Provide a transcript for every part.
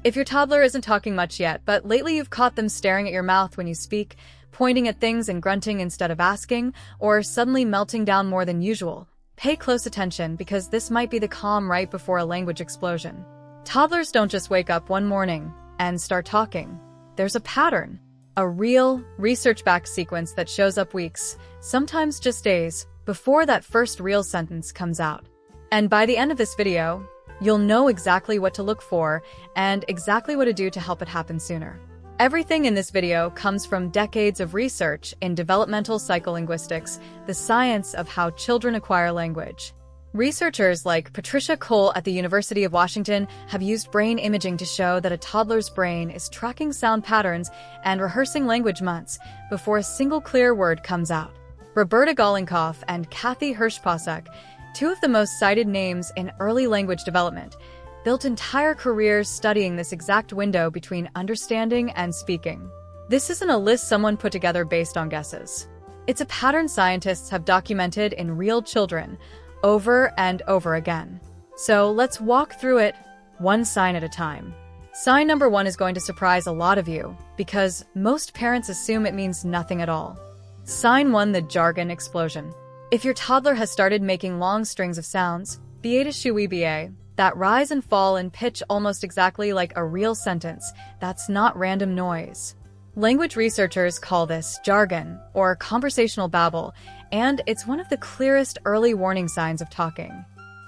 If your toddler isn't talking much yet, but lately you've caught them staring at your mouth when you speak, pointing at things and grunting instead of asking, or suddenly melting down more than usual, pay close attention because this might be the calm right before a language explosion. Toddlers don't just wake up one morning and start talking. There's a pattern, a real, research-backed sequence that shows up weeks, sometimes just days, before that first real sentence comes out. And by the end of this video, you'll know exactly what to look for and exactly what to do to help it happen sooner. Everything in this video comes from decades of research in developmental psycholinguistics, the science of how children acquire language. Researchers like Patricia Cole at the University of Washington have used brain imaging to show that a toddler's brain is tracking sound patterns and rehearsing language months before a single clear word comes out. Roberta Golinkoff and Kathy Hirschpasek, two of the most cited names in early language development, built entire careers studying this exact window between understanding and speaking. This isn't a list someone put together based on guesses. It's a pattern scientists have documented in real children, over and over again. So let's walk through it, one sign at a time. Sign number 1 is going to surprise a lot of you, because most parents assume it means nothing at all. Sign 1, the jargon explosion. If your toddler has started making long strings of sounds, ba to shui ba, that rise and fall in pitch almost exactly like a real sentence, that's not random noise. Language researchers call this jargon, or conversational babble, and it's one of the clearest early warning signs of talking.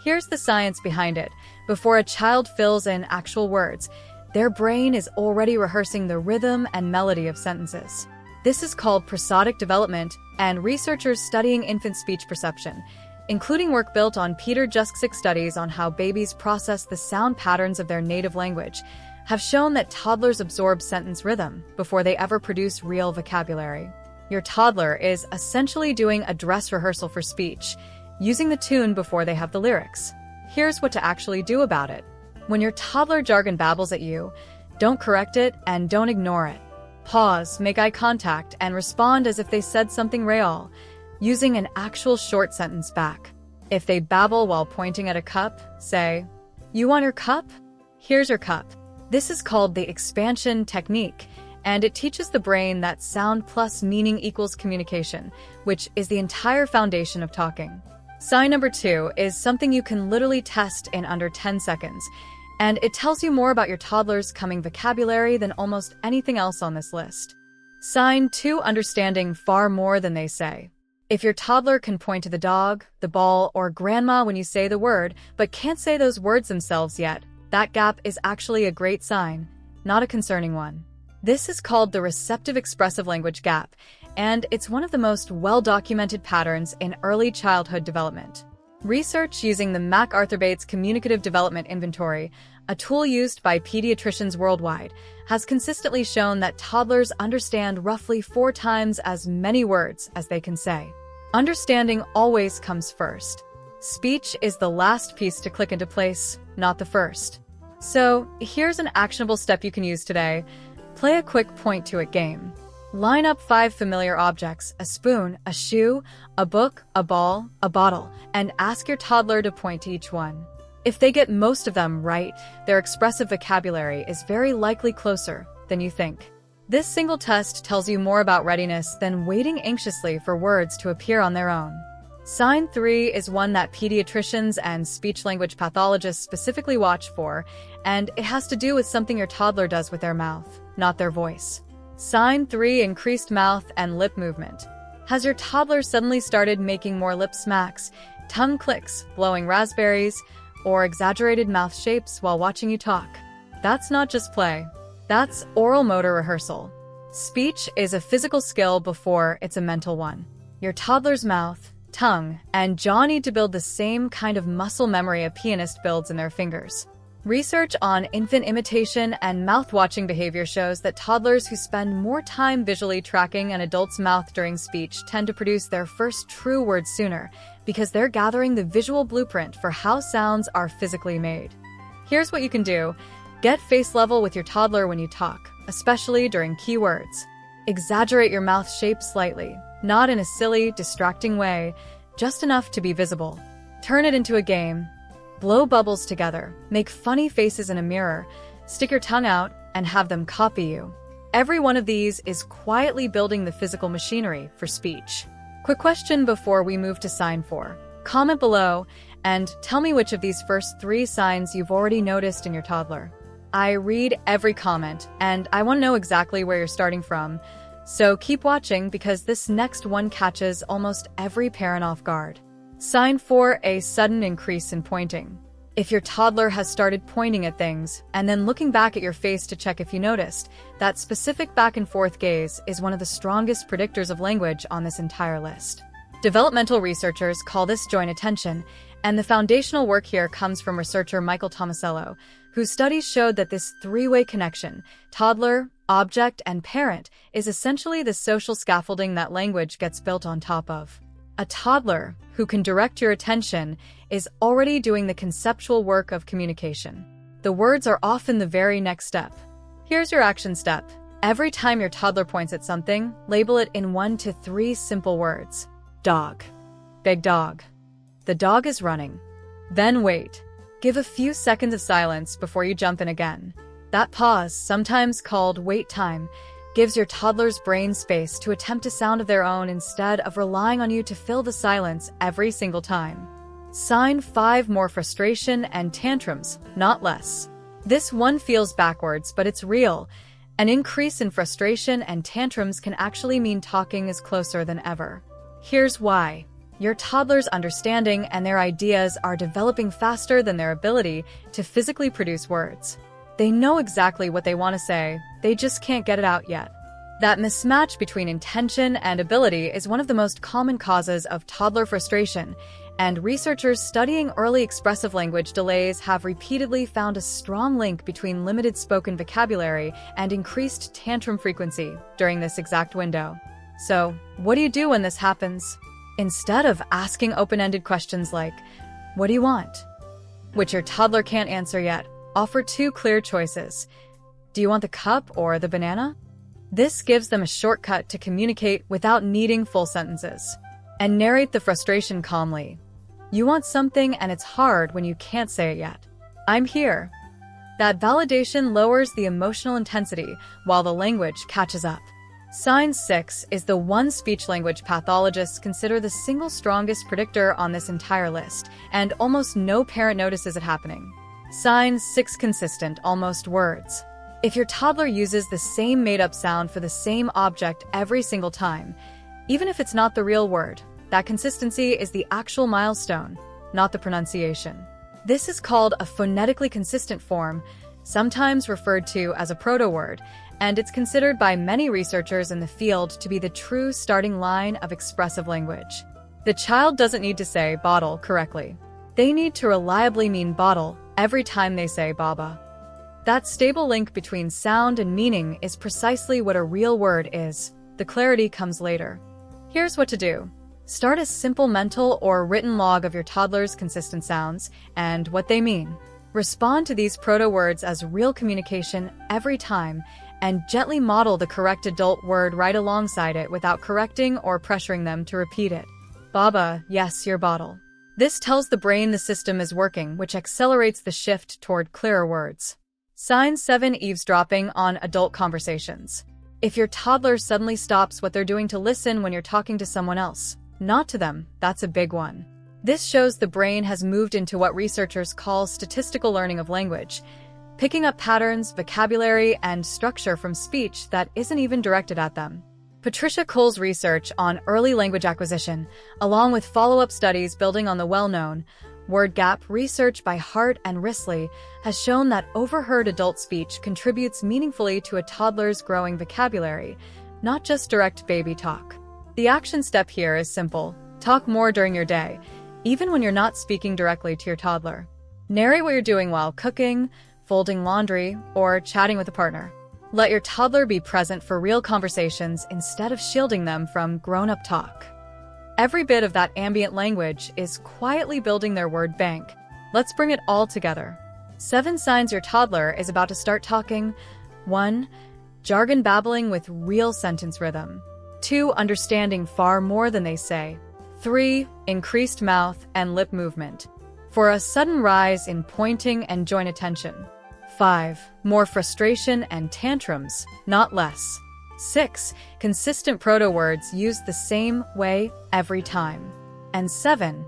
Here's the science behind it. Before a child fills in actual words, their brain is already rehearsing the rhythm and melody of sentences. This is called prosodic development, and researchers studying infant speech perception, including work built on Peter Juszczyk's studies on how babies process the sound patterns of their native language, have shown that toddlers absorb sentence rhythm before they ever produce real vocabulary. Your toddler is essentially doing a dress rehearsal for speech, using the tune before they have the lyrics. Here's what to actually do about it. When your toddler jargon babbles at you, don't correct it and don't ignore it. Pause, make eye contact, and respond as if they said something real, using an actual short sentence back. If they babble while pointing at a cup, say, "You want your cup? Here's your cup." This is called the expansion technique, and it teaches the brain that sound plus meaning equals communication, which is the entire foundation of talking. Sign number 2 is something you can literally test in under 10 seconds, and it tells you more about your toddler's coming vocabulary than almost anything else on this list. Sign 2, understanding far more than they say. If your toddler can point to the dog, the ball, or grandma when you say the word, but can't say those words themselves yet, that gap is actually a great sign, not a concerning one. This is called the receptive expressive language gap, and it's one of the most well-documented patterns in early childhood development. Research using the MacArthur Bates Communicative Development Inventory, a tool used by pediatricians worldwide, has consistently shown that toddlers understand roughly 4 times as many words as they can say. Understanding always comes first. Speech is the last piece to click into place, not the first. So, here's an actionable step you can use today. Play a quick point-to-it game. Line up 5 familiar objects, a spoon, a shoe, a book, a ball, a bottle, and ask your toddler to point to each one. If they get most of them right, their expressive vocabulary is very likely closer than you think. This single test tells you more about readiness than waiting anxiously for words to appear on their own. Sign 3 is one that pediatricians and speech-language pathologists specifically watch for, and it has to do with something your toddler does with their mouth, not their voice. Sign 3, increased mouth and lip movement. Has your toddler suddenly started making more lip smacks, tongue clicks, blowing raspberries, or exaggerated mouth shapes while watching you talk? That's not just play. That's oral motor rehearsal. Speech is a physical skill before it's a mental one. Your toddler's mouth, tongue, and jaw need to build the same kind of muscle memory a pianist builds in their fingers. Research on infant imitation and mouth-watching behavior shows that toddlers who spend more time visually tracking an adult's mouth during speech tend to produce their first true words sooner, because they're gathering the visual blueprint for how sounds are physically made. Here's what you can do. Get face level with your toddler when you talk, especially during key words. Exaggerate your mouth shape slightly, not in a silly, distracting way, just enough to be visible. Turn it into a game. Blow bubbles together, make funny faces in a mirror, stick your tongue out, and have them copy you. Every one of these is quietly building the physical machinery for speech. Quick question before we move to sign 4. Comment below and tell me which of these first 3 signs you've already noticed in your toddler. I read every comment, and I want to know exactly where you're starting from. So keep watching because this next one catches almost every parent off guard. Sign 4, a sudden increase in pointing. If your toddler has started pointing at things and then looking back at your face to check if you noticed, that specific back and forth gaze is one of the strongest predictors of language on this entire list. Developmental researchers call this joint attention, and the foundational work here comes from researcher Michael Tomasello, whose studies showed that this 3-way connection, toddler, object, and parent, is essentially the social scaffolding that language gets built on top of. A toddler who can direct your attention is already doing the conceptual work of communication. The words are often the very next step. Here's your action step. Every time your toddler points at something, label it in 1 to 3 simple words. Dog. Big dog. The dog is running. Then wait. Give a few seconds of silence before you jump in again. That pause, sometimes called wait time, gives your toddler's brain space to attempt a sound of their own instead of relying on you to fill the silence every single time. Sign 5, more frustration and tantrums, not less. This one feels backwards, but it's real. An increase in frustration and tantrums can actually mean talking is closer than ever. Here's why. Your toddler's understanding and their ideas are developing faster than their ability to physically produce words. They know exactly what they want to say, they just can't get it out yet. That mismatch between intention and ability is one of the most common causes of toddler frustration, and researchers studying early expressive language delays have repeatedly found a strong link between limited spoken vocabulary and increased tantrum frequency during this exact window. So, what do you do when this happens? Instead of asking open-ended questions like, "What do you want?" which your toddler can't answer yet, offer 2 clear choices. Do you want the cup or the banana? This gives them a shortcut to communicate without needing full sentences. And narrate the frustration calmly. You want something and it's hard when you can't say it yet. I'm here. That validation lowers the emotional intensity while the language catches up. Sign 6 is the one speech-language pathologists consider the single strongest predictor on this entire list, and almost no parent notices it happening. Sign 6, consistent, almost words. If your toddler uses the same made-up sound for the same object every single time, even if it's not the real word, that consistency is the actual milestone, not the pronunciation. This is called a phonetically consistent form, sometimes referred to as a proto-word, and it's considered by many researchers in the field to be the true starting line of expressive language. The child doesn't need to say bottle correctly. They need to reliably mean bottle every time they say baba. That stable link between sound and meaning is precisely what a real word is. The clarity comes later. Here's what to do. Start a simple mental or written log of your toddler's consistent sounds and what they mean. Respond to these proto-words as real communication every time, and gently model the correct adult word right alongside it without correcting or pressuring them to repeat it. Baba, yes, your bottle. This tells the brain the system is working, which accelerates the shift toward clearer words. Sign 7, eavesdropping on adult conversations. If your toddler suddenly stops what they're doing to listen when you're talking to someone else, not to them, that's a big one. This shows the brain has moved into what researchers call statistical learning of language, picking up patterns, vocabulary, and structure from speech that isn't even directed at them. Patricia Cole's research on early language acquisition, along with follow-up studies building on the well-known word gap research by Hart and Risley, has shown that overheard adult speech contributes meaningfully to a toddler's growing vocabulary, not just direct baby talk. The action step here is simple. Talk more during your day, even when you're not speaking directly to your toddler. Narrate what you're doing while cooking, folding laundry, or chatting with a partner. Let your toddler be present for real conversations instead of shielding them from grown-up talk. Every bit of that ambient language is quietly building their word bank. Let's bring it all together. 7 signs your toddler is about to start talking. 1. Jargon babbling with real sentence rhythm. 2. Understanding far more than they say. 3. Increased mouth and lip movement, for a sudden rise in pointing and joint attention. 5. More frustration and tantrums, not less. 6. Consistent proto-words used the same way every time. And 7.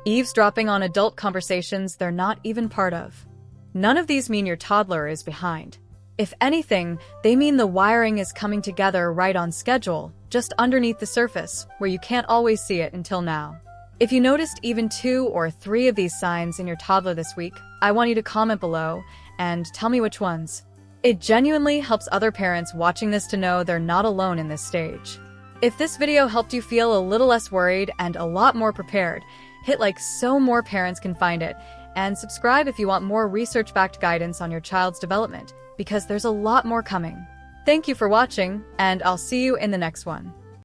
Eavesdropping on adult conversations they're not even part of. None of these mean your toddler is behind. If anything, they mean the wiring is coming together right on schedule, just underneath the surface, where you can't always see it until now. If you noticed even 2 or 3 of these signs in your toddler this week, I want you to comment below and tell me which ones. It genuinely helps other parents watching this to know they're not alone in this stage. If this video helped you feel a little less worried and a lot more prepared, hit like so more parents can find it, and subscribe if you want more research-backed guidance on your child's development, because there's a lot more coming. Thank you for watching, and I'll see you in the next one.